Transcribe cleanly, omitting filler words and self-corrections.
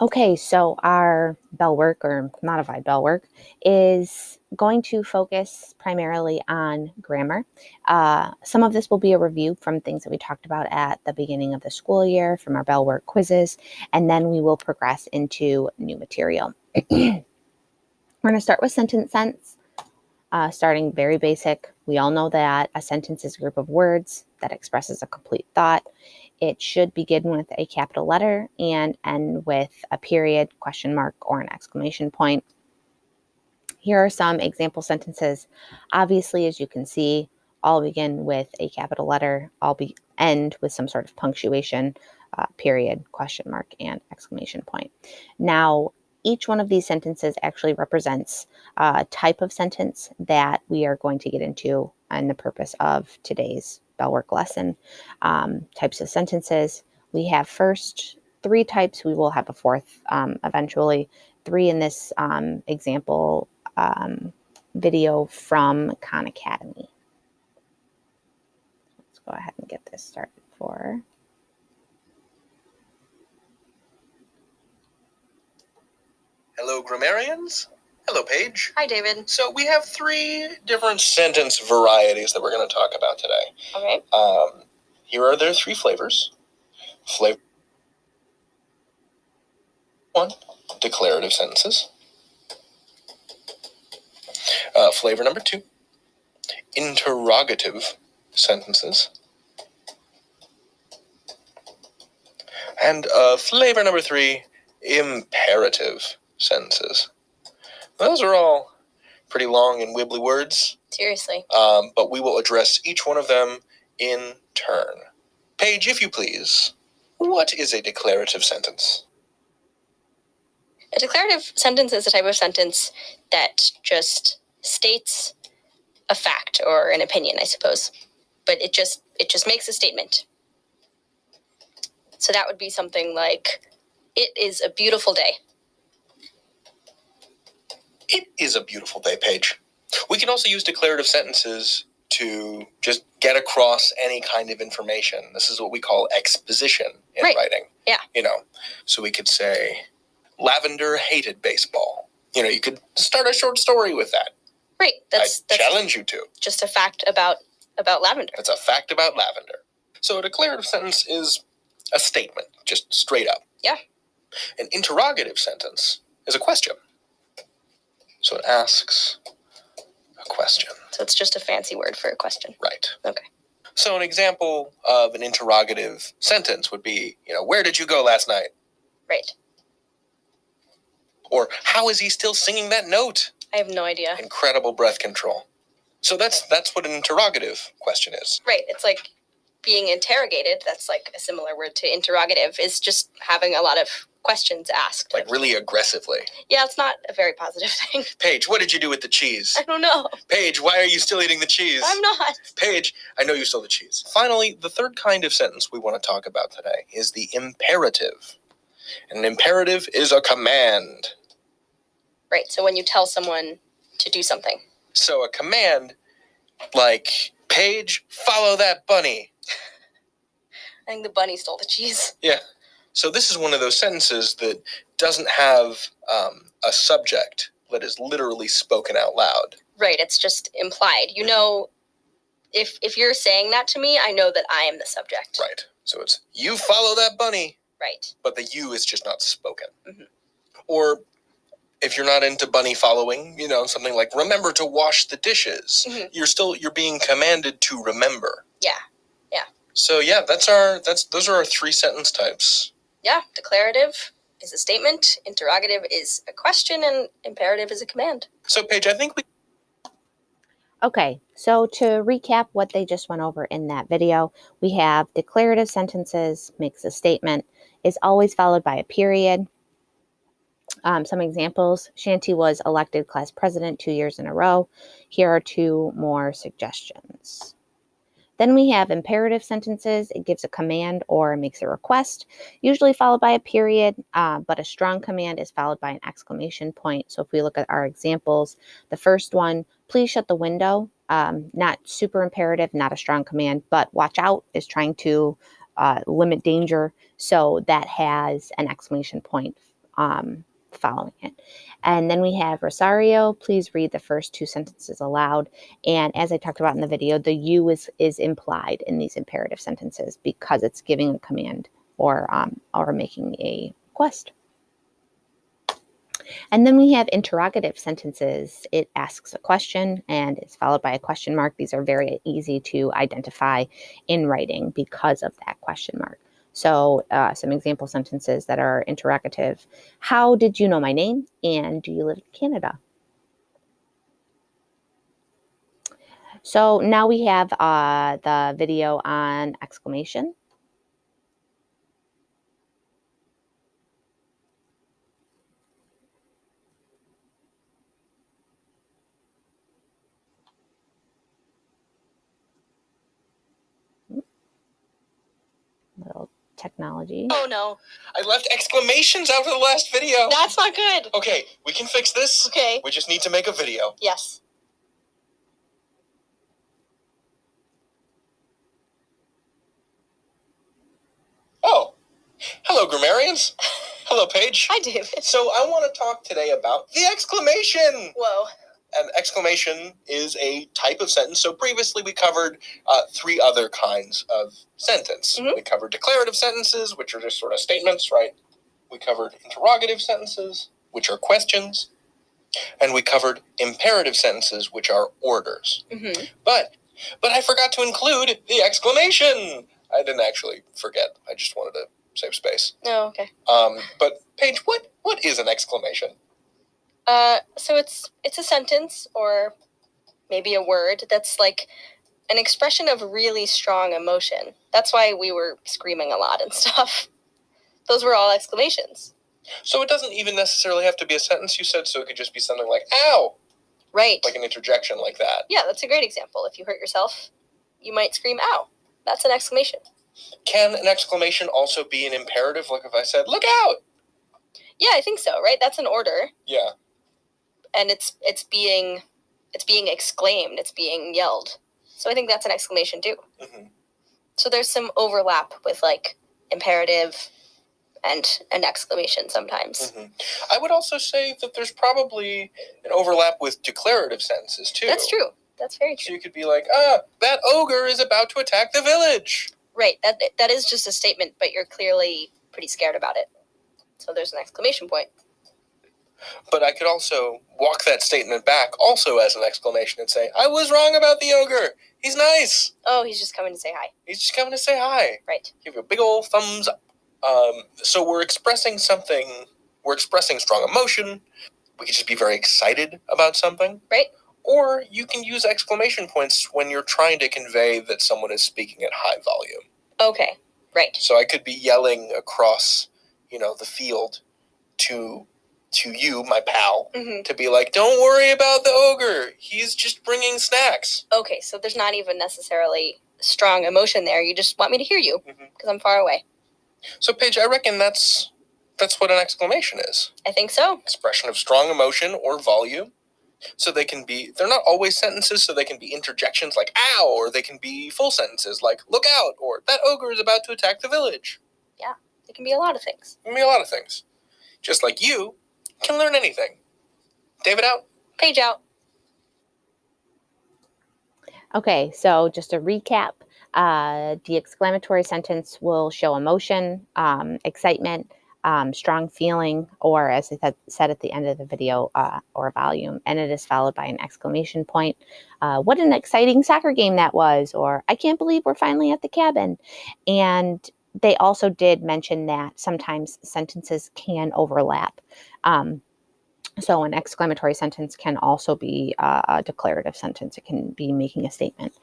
Okay, so our bell work or modified bell work is going to focus primarily on grammar. Some of this will be a review from things that we talked about at the beginning of the school year from our bell work quizzes, and then we will progress into new material. We're going to start with sentence sense, starting very basic. We all know that a sentence is a group of words that expresses a complete thought. It should begin with a capital letter and end with a period, question mark, or an exclamation point. Here are some example sentences. Obviously, as you can see, all begin with a capital letter, all end with some sort of punctuation, period, question mark, and exclamation point. Now, each one of these sentences actually represents a type of sentence that we are going to get into on the purpose of today's bell work lesson. Types of sentences. We have first 3 types. We will have a fourth eventually. 3 in this example video from Khan Academy. Let's go ahead and get this started for. Hello, grammarians. Hello, Paige. Hi, David. So we have 3 different sentence varieties that we're going to talk about today. Okay. Here are their 3 flavors. Flavor 1, declarative sentences. Flavor number 2, interrogative sentences. And flavor number 3, imperative sentences. Those are all pretty long and wibbly words. Seriously. But we will address each one of them in turn. Paige, if you please, what is a declarative sentence? A declarative sentence is a type of sentence that just states a fact or an opinion, I suppose. But it just makes a statement. So that would be something like, it is a beautiful day. It is a beautiful day, Paige. We can also use declarative sentences to just get across any kind of information. This is what we call exposition in writing. Yeah. So we could say, Lavender hated baseball. You could start a short story with that. Right. That's challenge you to. Just a fact about lavender. It's a fact about lavender. So a declarative sentence is a statement, just straight up. Yeah. An interrogative sentence is a question. So it asks a question. So it's just a fancy word for a question. Right. Okay. So an example of an interrogative sentence would be, where did you go last night? Right. Or how is he still singing that note? I have no idea. Incredible breath control. So that's what an interrogative question is. Right. It's like being interrogated. That's like a similar word to interrogative, is just having a lot of questions asked. Like really aggressively. Yeah, it's not a very positive thing. Paige, what did you do with the cheese? I don't know. Paige, why are you still eating the cheese? I'm not. Paige, I know you stole the cheese. Finally, the third kind of sentence we want to talk about today is the imperative. And an imperative is a command. Right, so when you tell someone to do something. So a command like, Paige, follow that bunny. I think the bunny stole the cheese. Yeah. So this is one of those sentences that doesn't have a subject that is literally spoken out loud. Right, it's just implied. If you're saying that to me, I know that I am the subject. Right. So it's, you follow that bunny. Right. But the you is just not spoken. Mm-hmm. Or if you're not into bunny following, something like, remember to wash the dishes. Mm-hmm. You're being commanded to remember. Yeah. So yeah, those are our 3 sentence types. Yeah, declarative is a statement, interrogative is a question, and imperative is a command. So Paige, I think Okay, so to recap what they just went over in that video, we have declarative sentences, makes a statement, is always followed by a period. Some examples, Shanti was elected class president 2 years in a row. Here are 2 more suggestions. Then we have imperative sentences. It gives a command or makes a request, usually followed by a period, but a strong command is followed by an exclamation point. So if we look at our examples, the first one, please shut the window, not super imperative, not a strong command, but watch out is trying to limit danger. So that has an exclamation point following it. And then we have Rosario, please read the first 2 sentences aloud. And as I talked about in the video, the you is implied in these imperative sentences because it's giving a command or making a request. And then we have interrogative sentences. It asks a question and it's followed by a question mark. These are very easy to identify in writing because of that question mark. So some example sentences that are interrogative. How did you know my name? And do you live in Canada? So now we have the video on exclamation. Little technology. Oh no. I left exclamations out of the last video. That's not good. Okay, we can fix this. Okay. We just need to make a video. Yes. Oh, hello, grammarians. Hello, Paige. Hi, David. So I want to talk today about the exclamation. Whoa. An exclamation is a type of sentence. So previously we covered 3 other kinds of sentence. Mhm. We covered declarative sentences, which are just sort of statements, right? We covered interrogative sentences, which are questions. And we covered imperative sentences, which are orders. Mm-hmm. But I forgot to include the exclamation. I didn't actually forget. I just wanted to save space. Oh, okay. But Paige, what is an exclamation? So it's a sentence or maybe a word that's like an expression of really strong emotion. That's why we were screaming a lot and stuff. Those were all exclamations. So it doesn't even necessarily have to be a sentence, you said, so it could just be something like, ow! Right. Like an interjection like that. Yeah, that's a great example. If you hurt yourself, you might scream, ow. That's an exclamation. Can an exclamation also be an imperative? Like if I said, look out! Yeah, I think so, right? That's an order. Yeah. And it's being exclaimed, it's being yelled. So I think that's an exclamation too. Mm-hmm. So there's some overlap with like imperative and an exclamation sometimes. Mm-hmm. I would also say that there's probably an overlap with declarative sentences too. That's true. That's very true. So you could be like, that ogre is about to attack the village. Right. That is just a statement, but you're clearly pretty scared about it. So there's an exclamation point. But I could also walk that statement back also as an exclamation and say, I was wrong about the ogre. He's nice. Oh, he's just coming to say hi. He's just coming to say hi. Right. Give you a big old thumbs up. So we're expressing something. We're expressing strong emotion. We could just be very excited about something. Right. Or you can use exclamation points when you're trying to convey that someone is speaking at high volume. Okay. Right. So I could be yelling across, the field to you, my pal, Mm-hmm. to be like, don't worry about the ogre. He's just bringing snacks. Okay, so there's not even necessarily strong emotion there. You just want me to hear you because I'm far away. So, Paige, I reckon that's what an exclamation is. I think so. Expression of strong emotion or volume. So they're not always sentences, so they can be interjections like, ow, or they can be full sentences like, look out, or that ogre is about to attack the village. Yeah, it can be a lot of things. It can be a lot of things. Just like you can learn anything. David out. Page out. Okay, so just a recap. The exclamatory sentence will show emotion, excitement, strong feeling, or as I said at the end of the video, or volume, and it is followed by an exclamation point. What an exciting soccer game that was, or I can't believe we're finally at the cabin. And they also did mention that sometimes sentences can overlap. So an exclamatory sentence can also be a declarative sentence. It can be making a statement.